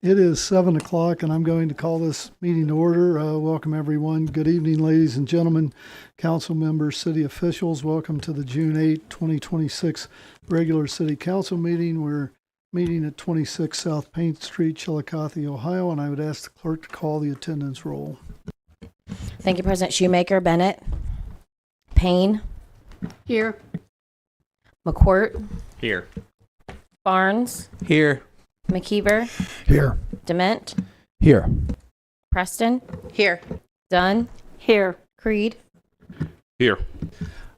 It is 7 o'clock, and I'm going to call this meeting to order. Welcome, everyone. Good evening, ladies and gentlemen, council members, city officials. Welcome to the June 8, 2026 regular city council meeting. We're meeting at 26 South Paint Street, Chiillicothe, Ohio, and I would ask the clerk to call the attendance roll. Thank you, President Shoemaker. Bennett. Payne. Here. McCourt. Here. Barnes. Here. McKeever. Here. Dement. Here. Preston. Here. Dunn. Here. Creed. Here.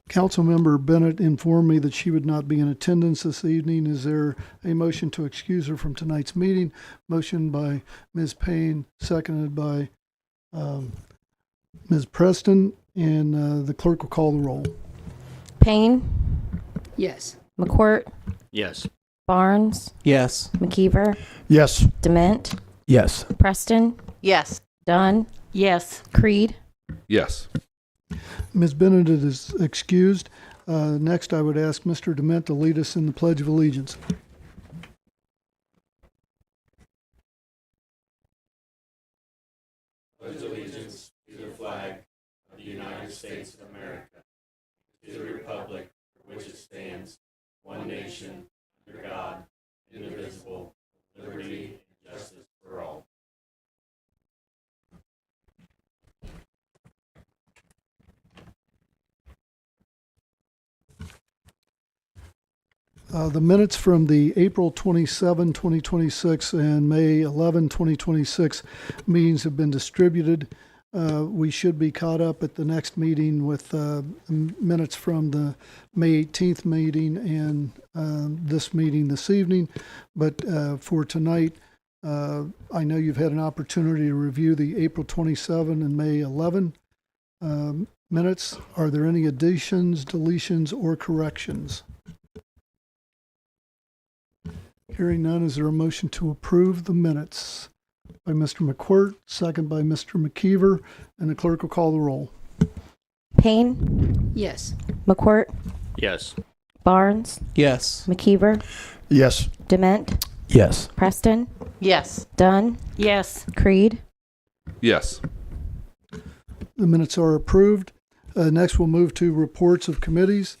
Councilmember Bennett informed me that she would not be in attendance this evening. Is there a motion to excuse her from tonight's meeting? Motion by Ms. Payne, seconded by Ms. Preston, and the clerk will call the roll. Payne. Yes. McCourt. Yes. Barnes. Yes. McKeever. Yes. Dement. Yes. Preston. Yes. Dunn. Yes. Creed. Yes. Ms. Bennett is excused. Next, I would ask Mr. Dement to lead us in the Pledge of Allegiance. Pledge allegiance to the flag of the United States of America, to the republic for which it stands, one nation, under God, indivisible, with liberty and justice for all. The minutes from the April 27, 2026 and May 11, 2026 meetings have been distributed. We should be caught up at the next meeting with minutes from the May 18th meeting and this meeting this evening. But for tonight, I know you've had an opportunity to review the April 27 and May 11 minutes. Are there any additions, deletions, or corrections? Hearing none, is there a motion to approve the minutes? By Mr. McCourt, second by Mr. McKeever, and the clerk will call the roll. Payne. Yes. McCourt. Yes. Barnes. Yes. McKeever. Yes. Dement. Yes. Preston. Yes. Dunn. Yes. Creed. Yes. The minutes are approved. Next, we'll move to reports of committees.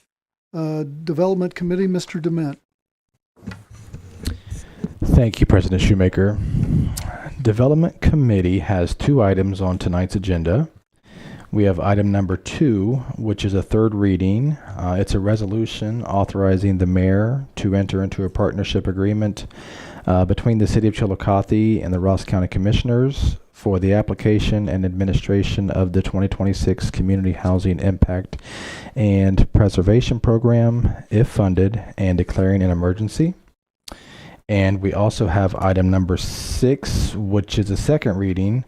Development Committee, Mr. Dement. Thank you, President Shoemaker. Development Committee has 2 items on tonight's agenda. We have item number 2, which is a third reading. It's a resolution authorizing the mayor to enter into a partnership agreement between the City of Chiillicothe and the Ross County Commissioners for the application and administration of the 2026 Community Housing Impact and Preservation Program, if funded, and declaring an emergency. And we also have item number 6, which is a second reading.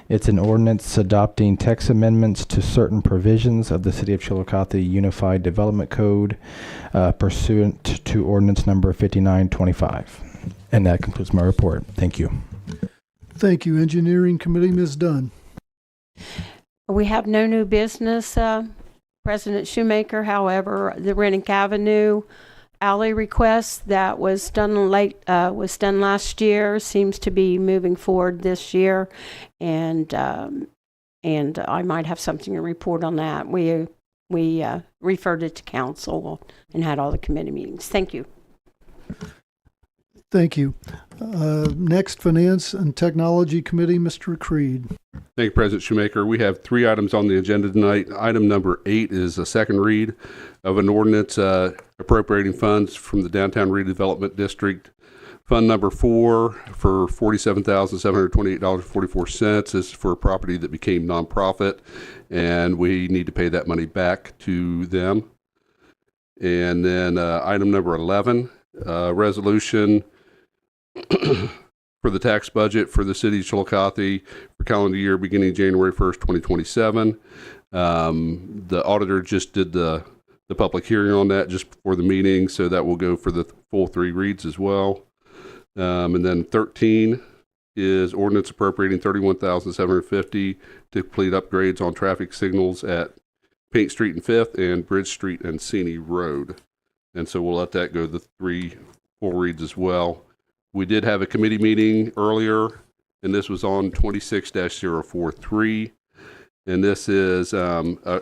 It's an ordinance adopting text amendments to certain provisions of the City of Chiillicothe Unified Development Code pursuant to ordinance number 5925. And that concludes my report. Thank you. Thank you. Engineering Committee, Ms. Dunn. We have no new business, President Shoemaker. However, the Rennick Avenue alley request that was done last year seems to be moving forward this year, and I might have something to report on that. We referred it to council and had all the committee meetings. Thank you. Thank you. Next, Finance and Technology Committee, Mr. Creed. Thank you, President Shoemaker. We have 3 items on the agenda tonight. Item number 8 is a second read of an ordinance appropriating funds from the Downtown Redevelopment District. Fund number 4 for $47,728.44 is for a property that became nonprofit, and we need to pay that money back to them. And then item number 11, resolution for the tax budget for the city of Chiillicothe for calendar year beginning January 1st, 2027. The auditor just did the public hearing on that just before the meeting, so that will go for the full 3 reads as well. And then 13 is ordinance appropriating $31,750 to complete upgrades on traffic signals at Paint Street and 5th and Bridge Street and Seney Road. And so we'll let that go the 3 full reads as well. We did have a committee meeting earlier, and this was on 26-043. And this is a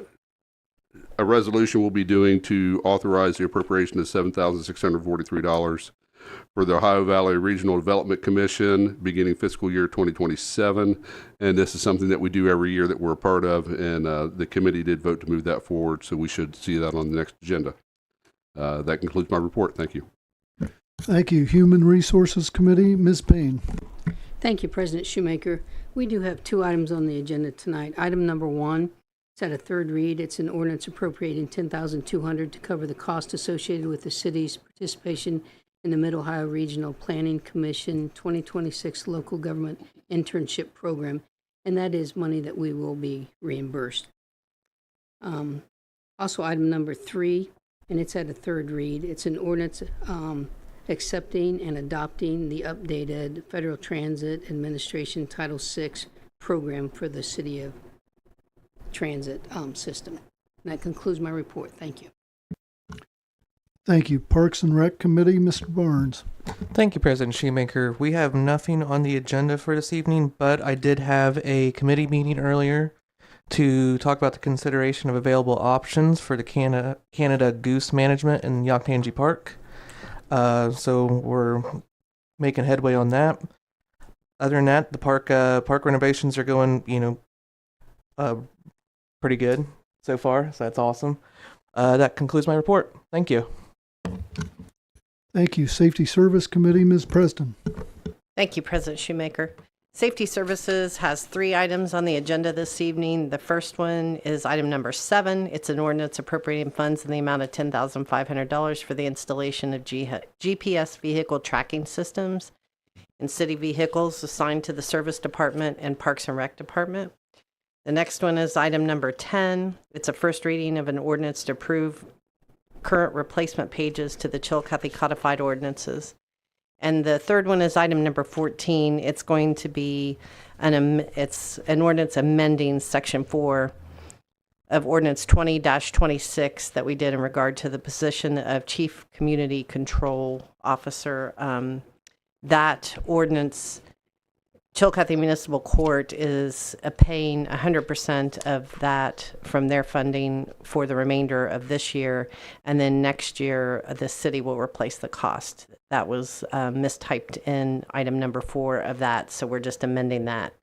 resolution we'll be doing to authorize the appropriation of $7,643 for the Ohio Valley Regional Development Commission beginning fiscal year 2027. And this is something that we do every year that we're a part of, and the committee did vote to move that forward, so we should see that on the next agenda. That concludes my report. Thank you. Thank you. Human Resources Committee, Ms. Payne. Thank you, President Shoemaker. We do have 2 items on the agenda tonight. Item number 1, it's at a third read. It's an ordinance appropriating $10,200 to cover the cost associated with the city's participation in the Mid-Ohio Regional Planning Commission 2026 Local Government Internship Program, and that is money that we will be reimbursed. Also, item number 3, and it's at a third read. It's an ordinance accepting and adopting the updated Federal Transit Administration Title VI program for the City of Transit system. And that concludes my report. Thank you. Thank you. Parks and Rec Committee, Mr. Barnes. Thank you, President Shoemaker. We have nothing on the agenda for this evening, but I did have a committee meeting earlier to talk about the consideration of available options for the Canada Goose Management in Yoctangi Park. So we're making headway on that. Other than that, the park renovations are going, pretty good so far. So that's awesome. That concludes my report. Thank you. Thank you. Safety Service Committee, Ms. Preston. Thank you, President Shoemaker. Safety Services has 3 items on the agenda this evening. The first one is item number 7. It's an ordinance appropriating funds in the amount of $10,500 for the installation of GPS vehicle tracking systems in city vehicles assigned to the Service Department and Parks and Rec Department. The next one is item number 10. It's a first reading of an ordinance to approve current replacement pages to the Chiillicothe codified ordinances. And the third one is item number 14. It's going to be it's an ordinance amending section 4 of ordinance 20-26 that we did in regard to the position of Chief Community Control Officer. That ordinance, Chiillicothe Municipal Court is paying 100% of that from their funding for the remainder of this year. And then next year, the city will replace the cost. That was mistyped in item number 4 of that. So we're just amending that.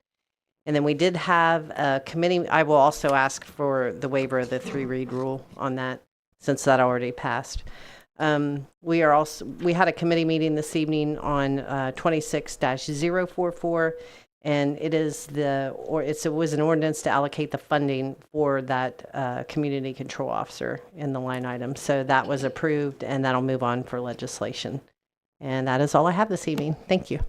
And then we did have a committee. I will also ask for the waiver of the 3-read rule on that, since that already passed. We had a committee meeting this evening on 26-044, and it was an ordinance to allocate the funding for that community control officer in the line item. So that was approved, and that'll move on for legislation. And that is all I have this evening. Thank you.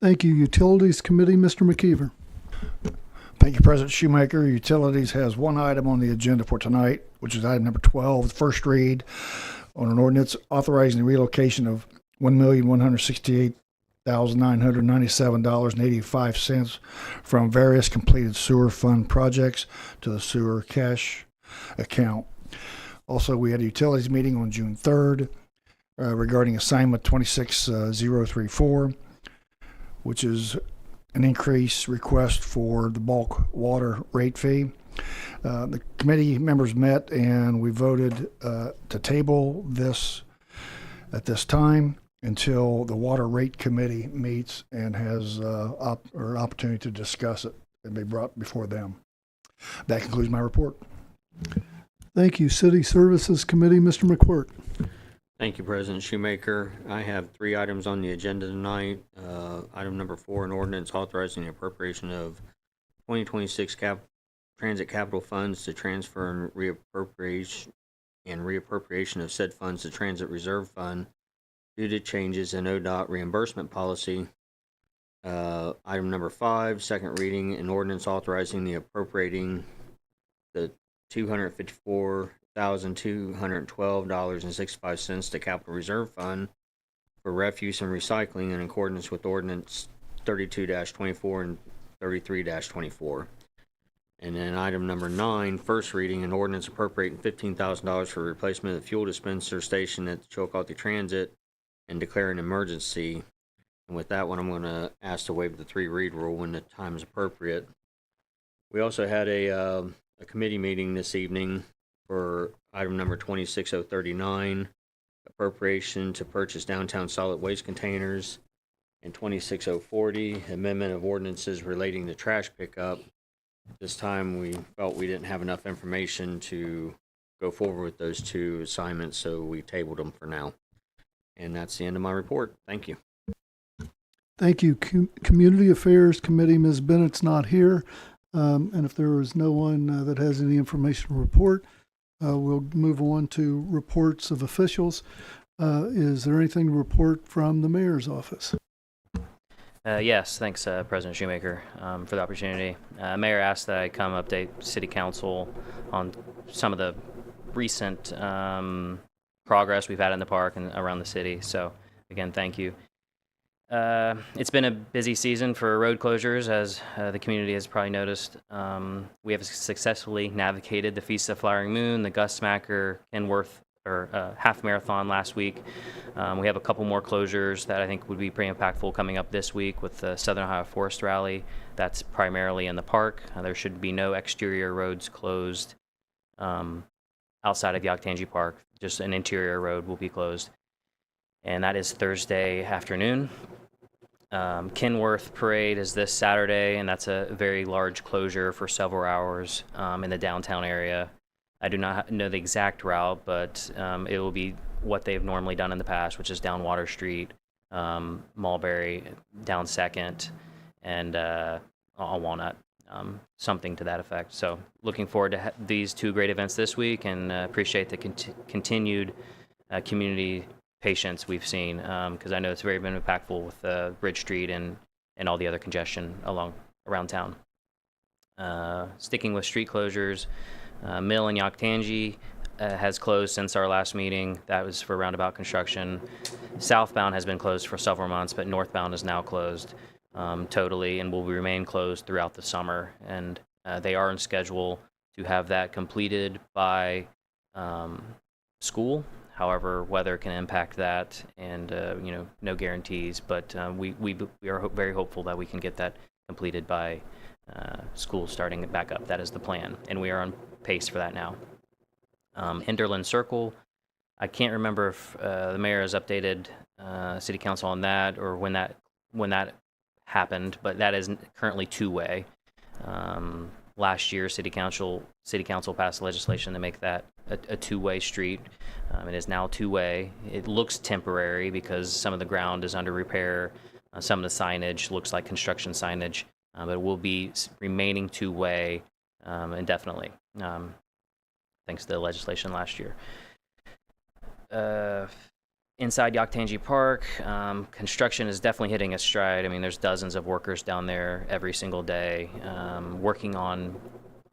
Thank you. Utilities Committee, Mr. McKeever. Thank you, President Shoemaker. Utilities has 1 item on the agenda for tonight, which is item number 12, the first read on an ordinance authorizing the relocation of $1,168,997.85 from various completed sewer fund projects to the sewer cash account. Also, we had a utilities meeting on June 3rd regarding assignment 26034, which is an increase request for the bulk water rate fee. The committee members met and we voted to table this at this time until the water rate committee meets and has opportunity to discuss it and be brought before them. That concludes my report. Thank you. City Services Committee, Mr. McQuirk. Thank you, President Shoemaker. I have 3 items on the agenda tonight. Item number 4, an ordinance authorizing the appropriation of 2026 transit capital funds to transfer and reappropriation of said funds to Transit Reserve Fund due to changes in ODOT reimbursement policy. Item number 5, second reading, an ordinance authorizing the appropriating the $254,212.65 to Capital Reserve Fund for refuse and recycling in accordance with ordinance 32-24 and 33-24. And then item number 9, first reading, an ordinance appropriating $15,000 for replacement of the fuel dispenser station at the Chiillicothe Transit and declaring an emergency. And with that one, I'm going to ask to waive the 3-read rule when the time is appropriate. We also had a committee meeting this evening for item number 26039, appropriation to purchase downtown solid waste containers, and 26040, amendment of ordinances relating to trash pickup. This time we felt we didn't have enough information to go forward with those 2 assignments, so we tabled them for now. And that's the end of my report. Thank you. Thank you. Community Affairs Committee, Ms. Bennett's not here. And if there is no one that has any information to report, we'll move on to reports of officials. Is there anything to report from the mayor's office? Yes, thanks, President Shoemaker, for the opportunity. Mayor asked that I come update City Council on some of the recent progress we've had in the park and around the city. So, again, thank you. It's been a busy season for road closures, as the community has probably noticed. We have successfully navigated the Feast of Flowering Moon, the Gus Smacker, Kenworth, half marathon last week. We have a couple more closures that I think would be pretty impactful coming up this week with the Southern Ohio Forest Rally. That's primarily in the park. There should be no exterior roads closed outside of Chiillicothe Park. Just an interior road will be closed. And that is Thursday afternoon. Kenworth Parade is this Saturday, and that's a very large closure for several hours in the downtown area. I do not know the exact route, but it will be what they've normally done in the past, which is down Water Street, Mulberry, down 2nd, and on Walnut, something to that effect. So looking forward to these 2 great events this week, and appreciate the continued community patience we've seen, because I know it's very been impactful with Bridge Street and all the other congestion around town. Sticking with street closures, Mill in Chiillicothe has closed since our last meeting. That was for roundabout construction. Southbound has been closed for several months, but northbound is now closed totally and will remain closed throughout the summer. And they are on schedule to have that completed by school. However, weather can impact that, and no guarantees. But we are very hopeful that we can get that completed by school starting back up. That is the plan, and we are on pace for that now. Hinterland Circle, I can't remember if the mayor has updated City Council on that or when that happened, but that is currently 2-way. Last year, City Council passed legislation to make that a 2-way street. It is now 2-way. It looks temporary because some of the ground is under repair. Some of the signage looks like construction signage, but it will be remaining 2-way indefinitely, thanks to the legislation last year. Inside Chiillicothe Park, construction is definitely hitting its stride. I mean, there's dozens of workers down there every single day working on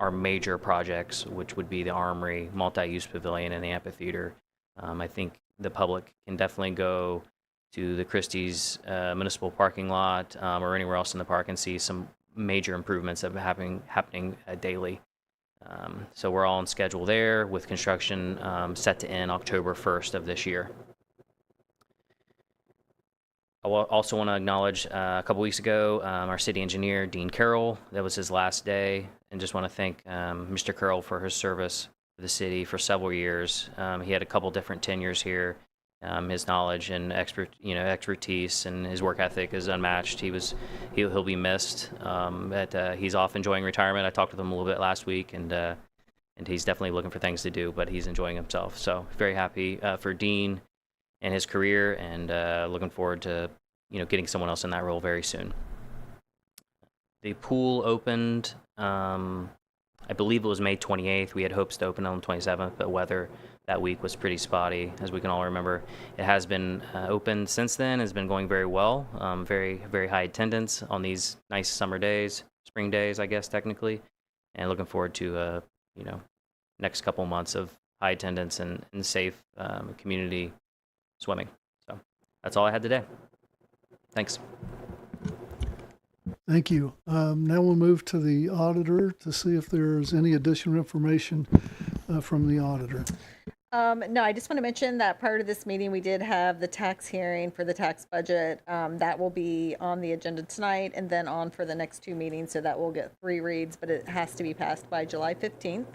our major projects, which would be the Armory, multi-use pavilion, and the amphitheater. I think the public can definitely go to the Christie's municipal parking lot or anywhere else in the park and see some major improvements that are happening daily. So we're all on schedule there with construction set to end October 1st of this year. I also want to acknowledge a couple weeks ago our city engineer, Dean Carroll. That was his last day, and just want to thank Mr. Carroll for his service to the city for several years. He had a couple different tenures here. His knowledge and expertise and his work ethic is unmatched. He'll be missed. But he's off enjoying retirement. I talked with him a little bit last week, and he's definitely looking for things to do, but he's enjoying himself. So very happy for Dean and his career, and looking forward to getting someone else in that role very soon. The pool opened, I believe it was May 28th. We had hopes to open on the 27th, but weather that week was pretty spotty, as we can all remember. It has been open since then. It's been going very well. Very, very high attendance on these nice summer days, spring days, I guess, technically. And looking forward to, next couple months of high attendance and safe community swimming. So that's all I had today. Thanks. Thank you. Now we'll move to the auditor to see if there's any additional information from the auditor. No, I just want to mention that prior to this meeting, we did have the tax hearing for the tax budget. That will be on the agenda tonight and then on for the next 2 meetings. So that will get 3 reads, but it has to be passed by July 15th.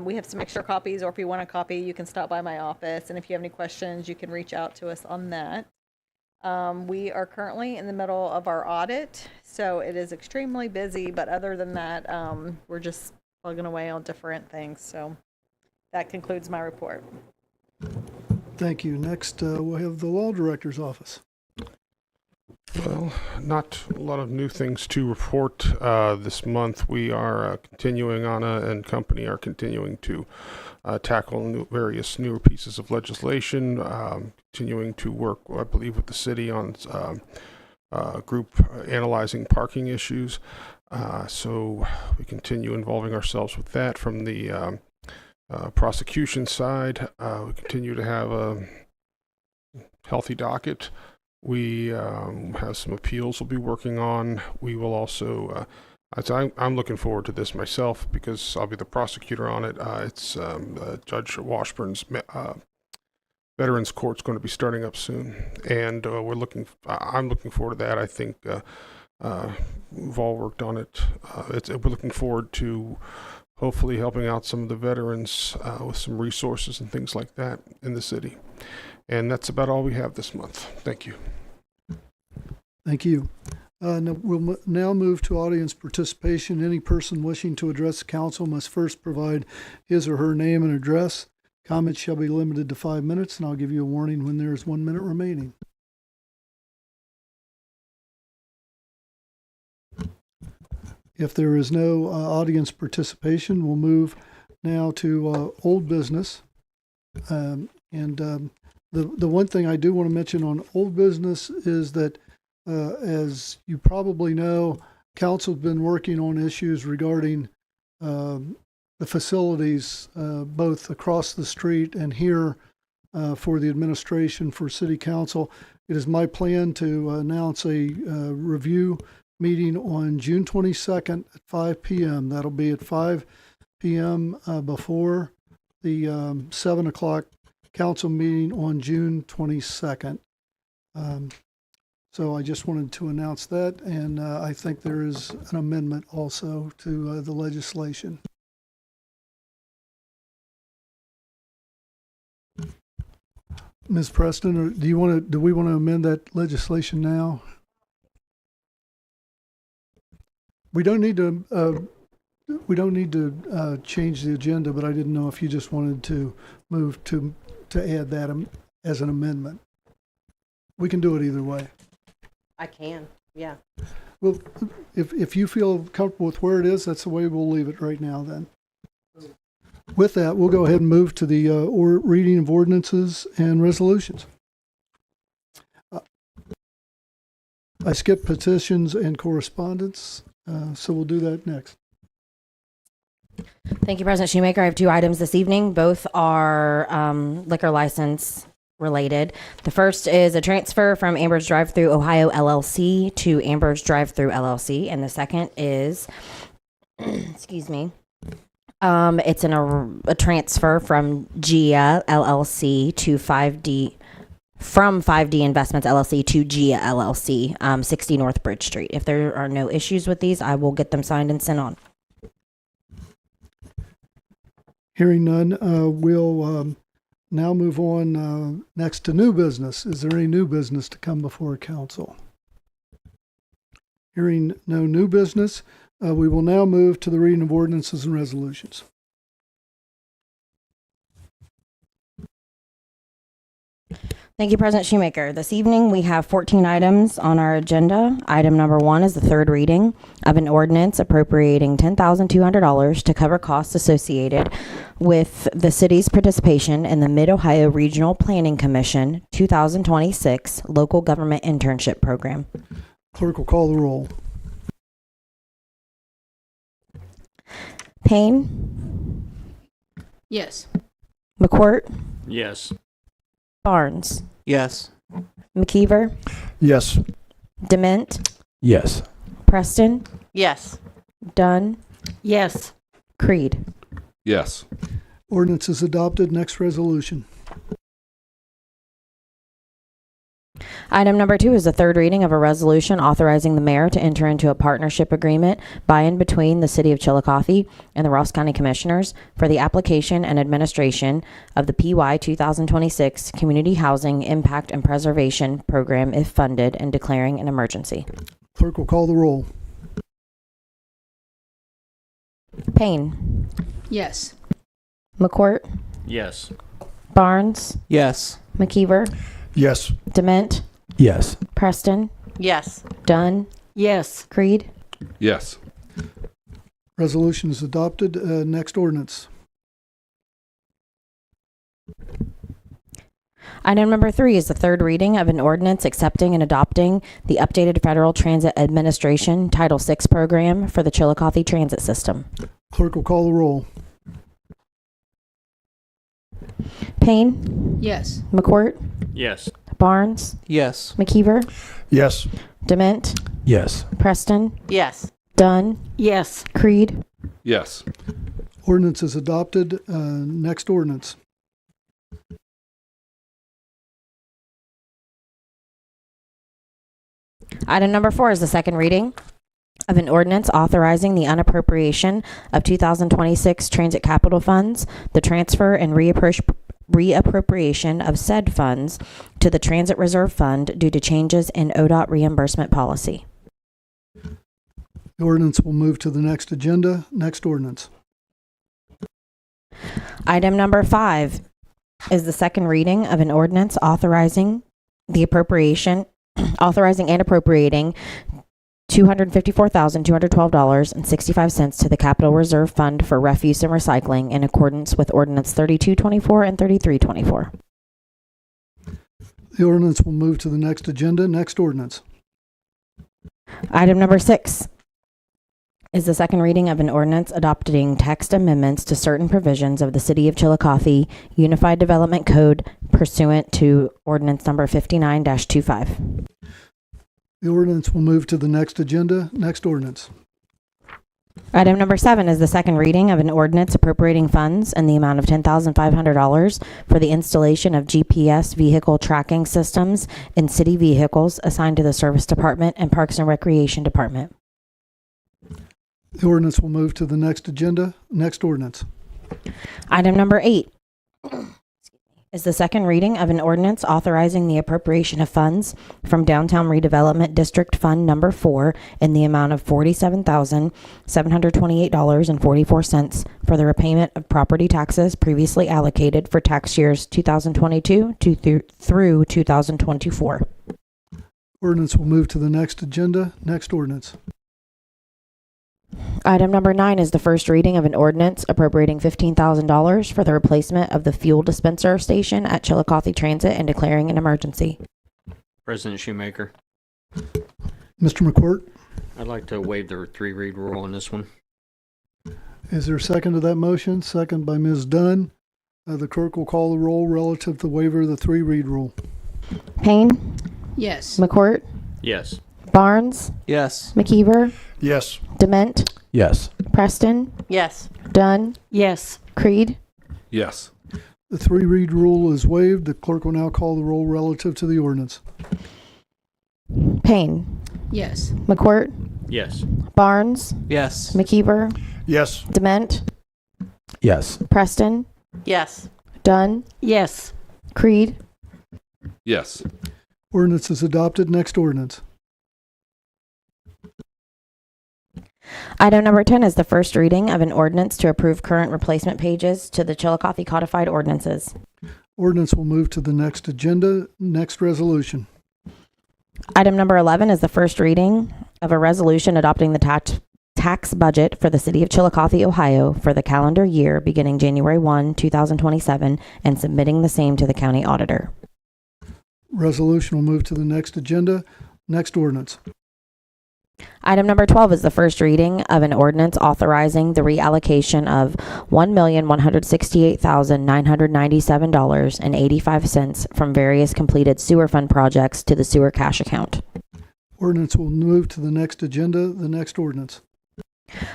We have some extra copies, or if you want a copy, you can stop by my office. And if you have any questions, you can reach out to us on that. We are currently in the middle of our audit, so it is extremely busy. But other than that, we're just plugging away on different things. So that concludes my report. Thank you. Next, we'll have the law director's office. Well, not a lot of new things to report this month. We are continuing, Anna and company are continuing to tackle various newer pieces of legislation, continuing to work, I believe, with the city on group analyzing parking issues. So we continue involving ourselves with that. From the prosecution side, we continue to have a healthy docket. We have some appeals we'll be working on. We will also, I'm looking forward to this myself because I'll be the prosecutor on it. It's Judge Washburn's Veterans Court's going to be starting up soon, and I'm looking forward to that. I think we've all worked on it. We're looking forward to hopefully helping out some of the veterans with some resources and things like that in the city. And that's about all we have this month. Thank you. Thank you. We'll now move to audience participation. Any person wishing to address the council must first provide his or her name and address. Comments shall be limited to 5 minutes, and I'll give you a warning when there is 1 minute remaining. If there is no audience participation, we'll move now to old business. The one thing I do want to mention on old business is that, as you probably know, council's been working on issues regarding the facilities, both across the street and here for the administration for city council. It is my plan to announce a review meeting on June 22nd at 5 p.m. That'll be at 5 p.m. Before the 7 o'clock council meeting on June 22nd. So I just wanted to announce that, and I think there is an amendment also to the legislation. Ms. Preston, do we want to amend that legislation now? We don't need to change the agenda, but I didn't know if you just wanted to move to add that as an amendment. We can do it either way. I can, yeah. Well, if you feel comfortable with where it is, that's the way we'll leave it right now then. With that, we'll go ahead and move to the reading of ordinances and resolutions. I skipped petitions and correspondence, so we'll do that next. Thank you, President Shoemaker. I have 2 items this evening. Both are liquor license related. The first is a transfer from Amber's Drive-Thru Ohio LLC to Amber's Drive-Thru LLC, and the second is, excuse me, it's a transfer from GIA LLC to 5D, from 5D Investments LLC to GIA LLC, 60 North Bridge Street. If there are no issues with these, I will get them signed and sent on. Hearing none, we'll now move on next to new business. Is there any new business to come before council? Hearing no new business, we will now move to the reading of ordinances and resolutions. Thank you, President Shoemaker. This evening, we have 14 items on our agenda. Item number 1 is the third reading of an ordinance appropriating $10,200 to cover costs associated with the city's participation in the Mid-Ohio Regional Planning Commission 2026 Local Government Internship Program. Clerk will call the roll. Payne, Yes. McCourt, Yes. Yes. McKeever, Yes. Dement, Yes. Preston, Yes. Dunn, Yes. Creed. Yes. Ordinance is adopted. Next resolution. Item number 2 is the third reading of a resolution authorizing the mayor to enter into a partnership agreement by and between the City of Chiillicothe and the Ross County Commissioners for the application and administration of the PY 2026 Community Housing Impact and Preservation Program if funded and declaring an emergency. Clerk will call the roll. Payne, Yes. McCourt, Yes. Barnes, Yes. McKeever, Yes. Dement, Yes. Preston, Yes. Dunn, Yes. Creed. Yes. Resolution is adopted. Next ordinance. Item number 3 is the third reading of an ordinance accepting and adopting the updated Federal Transit Administration Title VI program for the Chiillicothe Transit System. Clerk will call the roll. Payne, Yes. McCourt, Yes. Barnes, Yes. McKeever, Yes. Dement, Yes. Preston, Yes. Dunn, Yes. Creed. Yes. Ordinance is adopted. Next ordinance. Item number 4 is the second reading of an ordinance authorizing the unappropriation of 2026 transit capital funds, the transfer and reappropriation of said funds to the Transit Reserve Fund due to changes in ODOT reimbursement policy. The ordinance will move to the next agenda. Next ordinance. Item number 5 is the second reading of an ordinance authorizing and appropriating $254,212.65 to the Capital Reserve Fund for Refuse and Recycling in accordance with Ordinance 3224 and 3324. The ordinance will move to the next agenda. Next ordinance. Item number 6 is the second reading of an ordinance adopting text amendments to certain provisions of the City of Chiillicothe Unified Development Code pursuant to Ordinance number 59-25. The ordinance will move to the next agenda. Next ordinance. Item number 7 is the second reading of an ordinance appropriating funds in the amount of $10,500 for the installation of GPS vehicle tracking systems in city vehicles assigned to the Service Department and Parks and Recreation Department. The ordinance will move to the next agenda. Next ordinance. Item number 8 is the second reading of an ordinance authorizing the appropriation of funds from Downtown Redevelopment District Fund Number 4 in the amount of $47,728.44 for the repayment of property taxes previously allocated for tax years 2022 through 2024. Ordinance will move to the next agenda. Next ordinance. Item number 9 is the first reading of an ordinance appropriating $15,000 for the replacement of the fuel dispenser station at Chiillicothe Transit and declaring an emergency. President Shoemaker, Mr. McCourt, I'd like to waive the 3-read rule on this one. is there a second to that motion? Second by Ms. Dunn. The clerk will call the roll relative to the waiver of the 3-read rule. Payne, Yes. McCourt, Yes. Barnes, Yes. McKeever, Yes. Dement, Yes. Preston, Yes. Dunn, Yes. Creed. Yes. The 3-read rule is waived. The clerk will now call the roll relative to the ordinance. Payne, Yes. McCourt, Yes. Barnes, Yes. McKeever, Yes. Dement, Yes. Preston, Yes. Dunn, Yes. Creed. Yes. Ordinance is adopted. Next ordinance. Item number 10 is the first reading of an ordinance to approve current replacement pages to the Chiillicothe Codified Ordinances. Ordinance will move to the next agenda. Next resolution. Item number 11 is the first reading of a resolution adopting the tax budget for the City of Chiillicothe, Ohio for the calendar year beginning January 1, 2027 and submitting the same to the county auditor. Resolution will move to the next agenda. Next ordinance. Item number 12 is the first reading of an ordinance authorizing the reallocation of $1,168,997.85 from various completed sewer fund projects to the sewer cash account. Ordinance will move to the next agenda, the next ordinance.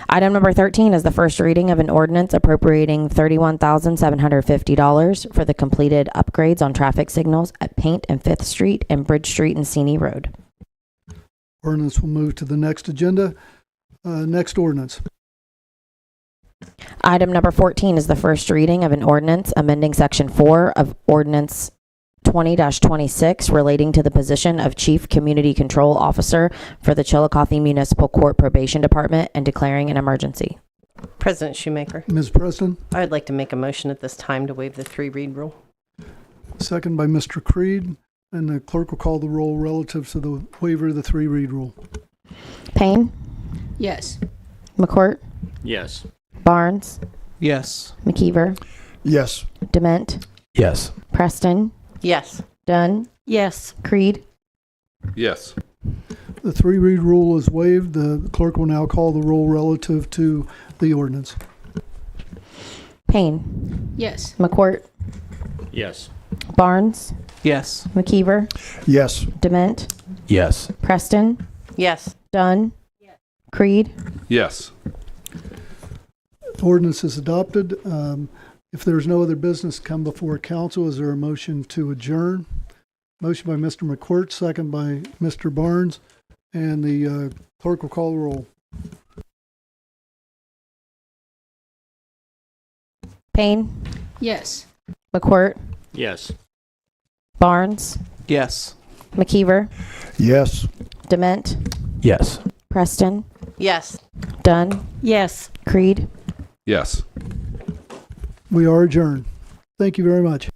Item number 13 is the first reading of an ordinance appropriating $31,750 for the completed upgrades on traffic signals at Paint and 5th Street and Bridge Street and Seney Road. Ordinance will move to the next agenda, next ordinance. Item number 14 is the first reading of an ordinance amending Section 4 of Ordinance 20-26 relating to the position of Chief Community Control Officer for the Chiillicothe Municipal Court Probation Department and declaring an emergency. President Shoemaker, Ms. Preston, I would like to make a motion at this time to waive the 3-read rule. second by Mr. Creed, and the clerk will call the roll relative to the waiver of the 3-read rule. Payne, Yes. McCourt, Yes. Yes. Barnes, McKeever, Yes. Dement, Yes. Preston, Yes. Dunn, Yes. Creed. Yes. The 3-read rule is waived. The clerk will now call the roll relative to the ordinance. Payne, Yes. McCourt, Yes. Barnes, Yes. McKeever, Yes. Dement, Yes. Preston, Yes. Dunn, Creed. Yes. Ordinance is adopted. If there's no other business to come before council, is there a motion to adjourn? Motion by Mr. McCourt, second by Mr. Barnes, and the clerk will call the roll. Payne, Yes. McCourt, Yes. Barnes, Yes. McKeever, Yes. Dement, Yes. Preston, Yes. Dunn, Yes. Creed. Yes. We are adjourned. Thank you very much.